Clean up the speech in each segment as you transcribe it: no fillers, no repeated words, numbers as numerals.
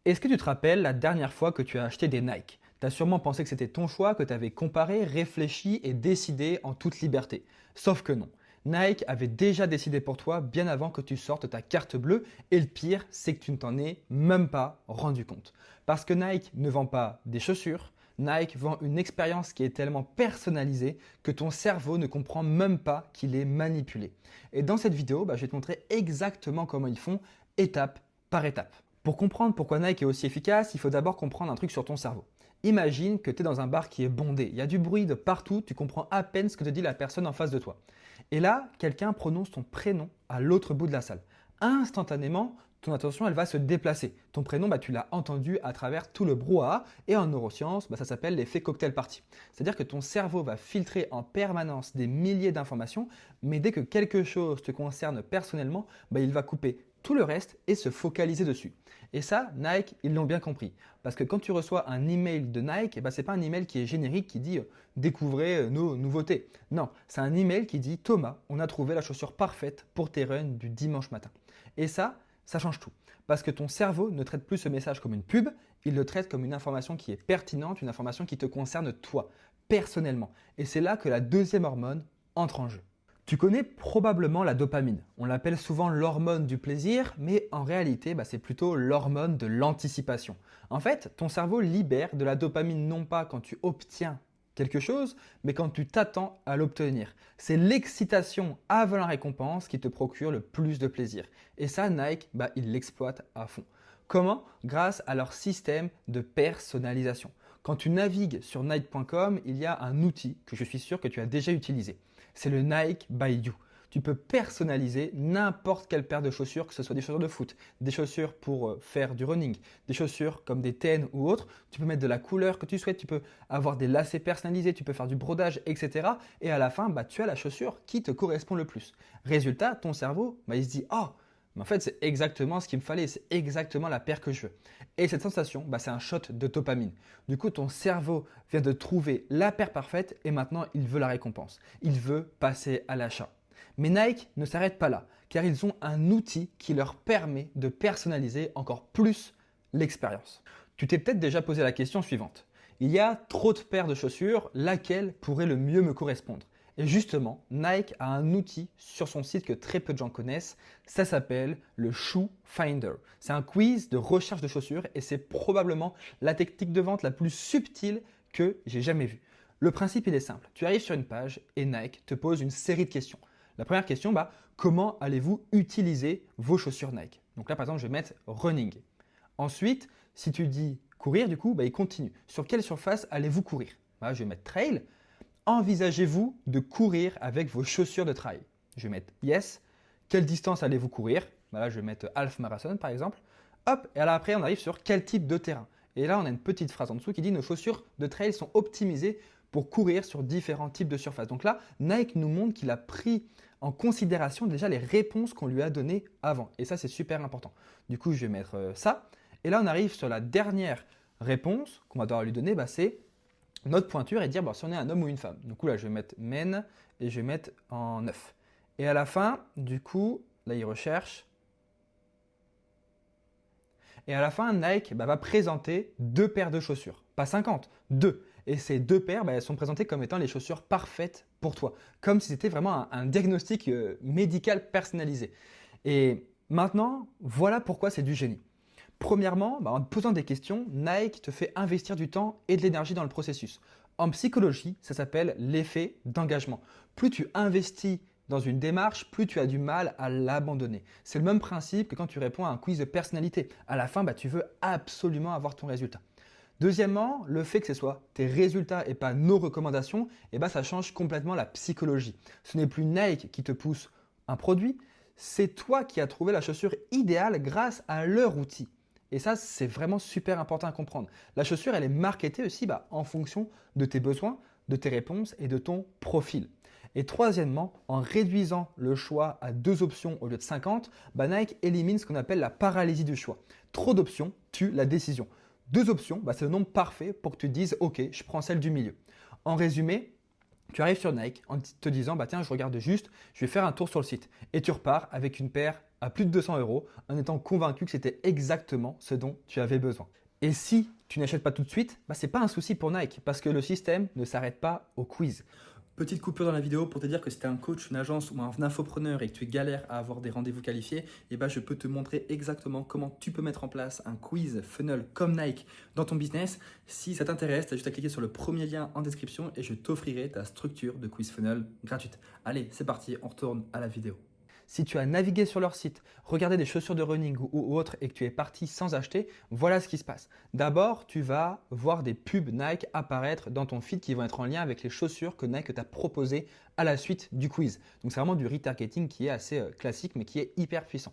Est-ce que tu te rappelles la dernière fois que tu as acheté des Nike? Tu as sûrement pensé que c'était ton choix, que tu avais comparé, réfléchi et décidé en toute liberté. Sauf que non. Nike avait déjà décidé pour toi bien avant que tu sortes ta carte bleue et le pire, c'est que tu ne t'en es même pas rendu compte. Parce que Nike ne vend pas des chaussures, Nike vend une expérience qui est tellement personnalisée que ton cerveau ne comprend même pas qu'il est manipulé. Et dans cette vidéo, je vais te montrer exactement comment ils font, étape par étape. Pour comprendre pourquoi Nike est aussi efficace, il faut d'abord comprendre un truc sur ton cerveau. Imagine que tu es dans un bar qui est bondé, il y a du bruit de partout, tu comprends à peine ce que te dit la personne en face de toi. Et là, quelqu'un prononce ton prénom à l'autre bout de la salle. Instantanément, ton attention elle va se déplacer. Ton prénom, tu l'as entendu à travers tout le brouhaha et en neurosciences, ça s'appelle l'effet cocktail party. C'est-à-dire que ton cerveau va filtrer en permanence des milliers d'informations, mais dès que quelque chose te concerne personnellement, il va couper tout le reste et se focaliser dessus. Et ça, Nike, ils l'ont bien compris. Parce que quand tu reçois un email de Nike, ce n'est pas un email qui est générique qui dit découvrez nos nouveautés. Non, c'est un email qui dit Thomas, on a trouvé la chaussure parfaite pour tes runs du dimanche matin. Et ça change tout. Parce que ton cerveau ne traite plus ce message comme une pub, il le traite comme une information qui est pertinente, une information qui te concerne toi, personnellement. Et c'est là que la deuxième hormone entre en jeu. Tu connais probablement la dopamine. On l'appelle souvent l'hormone du plaisir, mais en réalité, c'est plutôt l'hormone de l'anticipation. En fait, ton cerveau libère de la dopamine non pas quand tu obtiens quelque chose, mais quand tu t'attends à l'obtenir. C'est l'excitation avant la récompense qui te procure le plus de plaisir. Et ça, Nike, ils l'exploitent à fond. Comment? Grâce à leur système de personnalisation. Quand tu navigues sur Nike.com, il y a un outil que je suis sûr que tu as déjà utilisé. C'est le Nike by You. Tu peux personnaliser n'importe quelle paire de chaussures, que ce soit des chaussures de foot, des chaussures pour faire du running, des chaussures comme des TN ou autres. Tu peux mettre de la couleur que tu souhaites, tu peux avoir des lacets personnalisés, tu peux faire du brodage, etc. Et à la fin, tu as la chaussure qui te correspond le plus. Résultat, ton cerveau, il se dit « Oh, mais en fait, c'est exactement ce qu'il me fallait, c'est exactement la paire que je veux. » Et cette sensation, c'est un shot de dopamine. Du coup, ton cerveau vient de trouver la paire parfaite et maintenant, il veut la récompense. Il veut passer à l'achat. Mais Nike ne s'arrête pas là, car ils ont un outil qui leur permet de personnaliser encore plus l'expérience. Tu t'es peut-être déjà posé la question suivante. Il y a trop de paires de chaussures, laquelle pourrait le mieux me correspondre? Et justement, Nike a un outil sur son site que très peu de gens connaissent. Ça s'appelle le Shoe Finder. C'est un quiz de recherche de chaussures et c'est probablement la technique de vente la plus subtile que j'ai jamais vue. Le principe, il est simple. Tu arrives sur une page et Nike te pose une série de questions. La première question, comment allez-vous utiliser vos chaussures Nike? Donc là, par exemple, je vais mettre running. Ensuite, si tu dis courir, du coup, il continue. Sur quelle surface allez-vous courir? Je vais mettre trail. Envisagez-vous de courir avec vos chaussures de trail? Je vais mettre yes. Quelle distance allez-vous courir? Là, je vais mettre half marathon par exemple. Hop, et alors après, on arrive sur quel type de terrain. Et là, on a une petite phrase en dessous qui dit nos chaussures de trail sont optimisées pour courir sur différents types de surfaces. Donc là, Nike nous montre qu'il a pris en considération déjà les réponses qu'on lui a données avant. Et ça, c'est super important. Du coup, je vais mettre ça. Et là, on arrive sur la dernière réponse qu'on va devoir lui donner, c'est notre pointure et dire si on est un homme ou une femme. Du coup, là, je vais mettre men et je vais mettre en 9. Et à la fin, du coup, là, il recherche. Et à la fin, Nike va présenter deux paires de chaussures. Pas 50, deux. Et ces deux paires, elles sont présentées comme étant les chaussures parfaites pour toi. Comme si c'était vraiment un diagnostic médical personnalisé. Et maintenant, voilà pourquoi c'est du génie. Premièrement, en te posant des questions, Nike te fait investir du temps et de l'énergie dans le processus. En psychologie, ça s'appelle l'effet d'engagement. Plus tu investis dans une démarche, plus tu as du mal à l'abandonner. C'est le même principe que quand tu réponds à un quiz de personnalité. À la fin, tu veux absolument avoir ton résultat. Deuxièmement, le fait que ce soit tes résultats et pas nos recommandations, ça change complètement la psychologie. Ce n'est plus Nike qui te pousse un produit, c'est toi qui as trouvé la chaussure idéale grâce à leur outil. Et ça, c'est vraiment super important à comprendre. La chaussure, elle est marketée aussi en fonction de tes besoins, de tes réponses et de ton profil. Et troisièmement, en réduisant le choix à 2 options au lieu de 50, Nike élimine ce qu'on appelle la paralysie du choix. Trop d'options tue la décision. 2 options, c'est le nombre parfait pour que tu te dises « Ok, je prends celle du milieu ». En résumé, Tu arrives sur Nike en te disant, bah tiens, je regarde juste, je vais faire un tour sur le site. Et tu repars avec une paire à plus de 200 € en étant convaincu que c'était exactement ce dont tu avais besoin. Et si tu n'achètes pas tout de suite, bah, ce n'est pas un souci pour Nike parce que le système ne s'arrête pas au quiz. Petite coupure dans la vidéo pour te dire que si tu es un coach, une agence ou un infopreneur et que tu galères à avoir des rendez-vous qualifiés, eh ben je peux te montrer exactement comment tu peux mettre en place un quiz funnel comme Nike dans ton business. Si ça t'intéresse, tu as juste à cliquer sur le premier lien en description et je t'offrirai ta structure de quiz funnel gratuite. Allez, c'est parti, on retourne à la vidéo. Si tu as navigué sur leur site, regardé des chaussures de running ou autres et que tu es parti sans acheter, voilà ce qui se passe. D'abord, tu vas voir des pubs Nike apparaître dans ton feed qui vont être en lien avec les chaussures que Nike t'a proposées à la suite du quiz. Donc c'est vraiment du retargeting qui est assez classique mais qui est hyper puissant.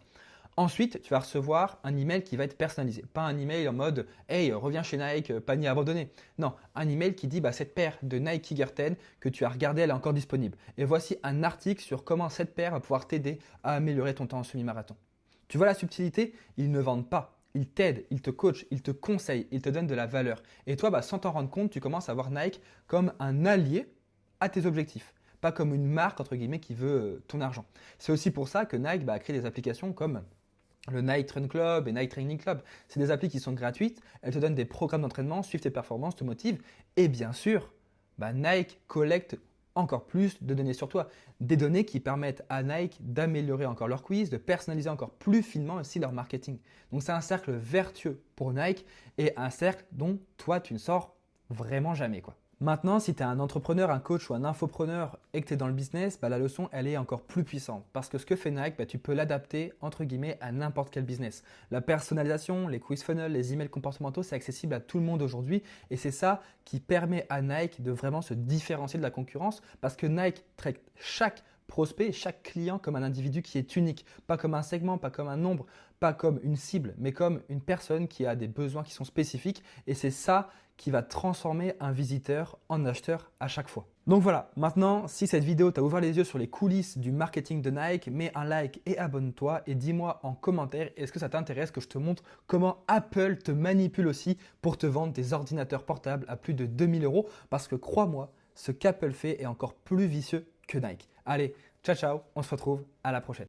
Ensuite, tu vas recevoir un email qui va être personnalisé. Pas un email en mode hey, reviens chez Nike, panier abandonné. Non, un email qui dit cette paire de Nike Egerton que tu as regardée, elle est encore disponible. Et voici un article sur comment cette paire va pouvoir t'aider à améliorer ton temps en semi-marathon. Tu vois la subtilité? Ils ne vendent pas. Ils t'aident, ils te coachent, ils te conseillent, ils te donnent de la valeur. Et toi, sans t'en rendre compte, tu commences à voir Nike comme un allié à tes objectifs. Pas comme une marque entre guillemets qui veut ton argent. C'est aussi pour ça que Nike a créé des applications comme le Nike Train Club et Nike Training Club. C'est des applis qui sont gratuites, elles te donnent des programmes d'entraînement, suivent tes performances, te motivent. Et bien sûr, Nike collecte encore plus de données sur toi. Des données qui permettent à Nike d'améliorer encore leur quiz, de personnaliser encore plus finement aussi leur marketing. Donc c'est un cercle vertueux pour Nike et un cercle dont toi tu ne sors vraiment jamais, quoi. Maintenant, si tu es un entrepreneur, un coach ou un infopreneur et que tu es dans le business, la leçon, elle est encore plus puissante. Parce que ce que fait Nike, tu peux l'adapter entre guillemets à n'importe quel business. La personnalisation, les quiz funnels, les emails comportementaux, c'est accessible à tout le monde aujourd'hui. Et c'est ça qui permet à Nike de vraiment se différencier de la concurrence parce que Nike traite chaque prospect, chaque client comme un individu qui est unique. Pas comme un segment, pas comme un nombre, pas comme une cible, mais comme une personne qui a des besoins qui sont spécifiques. Et c'est ça qui va transformer un visiteur en acheteur à chaque fois. Donc voilà, maintenant, si cette vidéo t'a ouvert les yeux sur les coulisses du marketing de Nike, mets un like et abonne-toi et dis-moi en commentaire, est-ce que ça t'intéresse que je te montre comment Apple te manipule aussi pour te vendre des ordinateurs portables à plus de 2000 €? Parce que crois-moi, ce qu'Apple fait est encore plus vicieux que Nike. Allez, ciao ciao, on se retrouve à la prochaine.